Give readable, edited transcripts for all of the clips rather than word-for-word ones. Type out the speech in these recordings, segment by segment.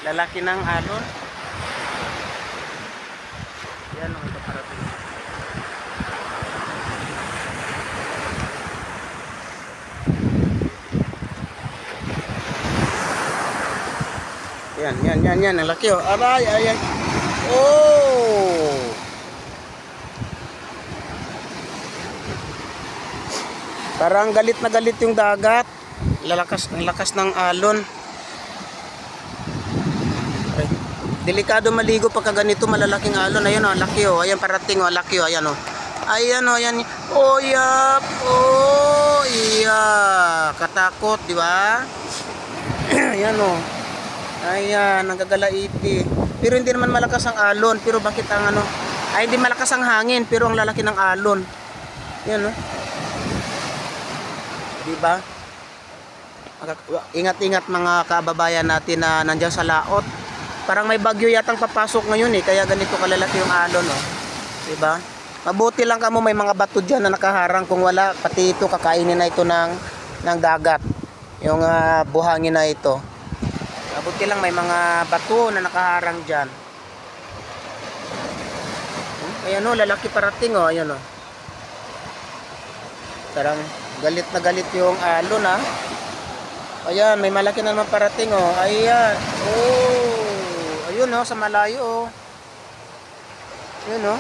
Lalaki ng alon. Yan ang ito parating. Yan, ang laki oh. Aray, ay. Oh! Parang galit na galit yung dagat. Ang lakas ng alon. Ay, delikado maligo pagka ganito malalaking alon. Ayun oh, laki oh. Ayan parating oh, laki oh. Ayan oh. Ayan oh, ayan. Oh, yap. Oh, iya. Katakot, di ba? Ayan oh. Ayan, nagagalaiti. Pero hindi naman malakas ang alon. Pero bakit ang ano? Ay, hindi malakas ang hangin. Pero ang lalaki ng alon. Ayan oh. Diba? Ingat-ingat mga kababayan natin na nandiyan sa laot. Parang may bagyo yatang papasok ngayon eh, kaya ganito kalalaki yung alon oh. Diba? Mabuti lang kamo may mga bato dyan na nakaharang, kung wala pati ito kakainin na ito ng dagat. Yung buhangin na ito. Mabuti lang may mga bato na nakaharang dyan. Ayan oh, lalaki parating oh, ayan oh. Parang galit na galit yung alon ha. Ayan, may malaki na naman parating oh. Ayan. Oh. Ayun oh, sa malayo oh. Ayun oh.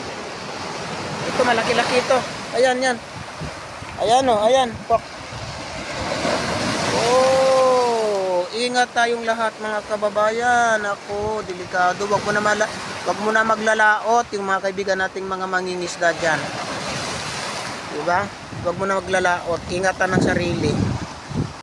Ito malaki-laki ito. Ayan, yan. Ayan oh, ayan. Pok. Oh, ingat tayong lahat mga kababayan. Ako, delikado. Wag mo na maglalaot yung mga kaibigan nating mga mangingisda diyan. Diba? Huwag mo na maglalaot. Ingatan ng sarili.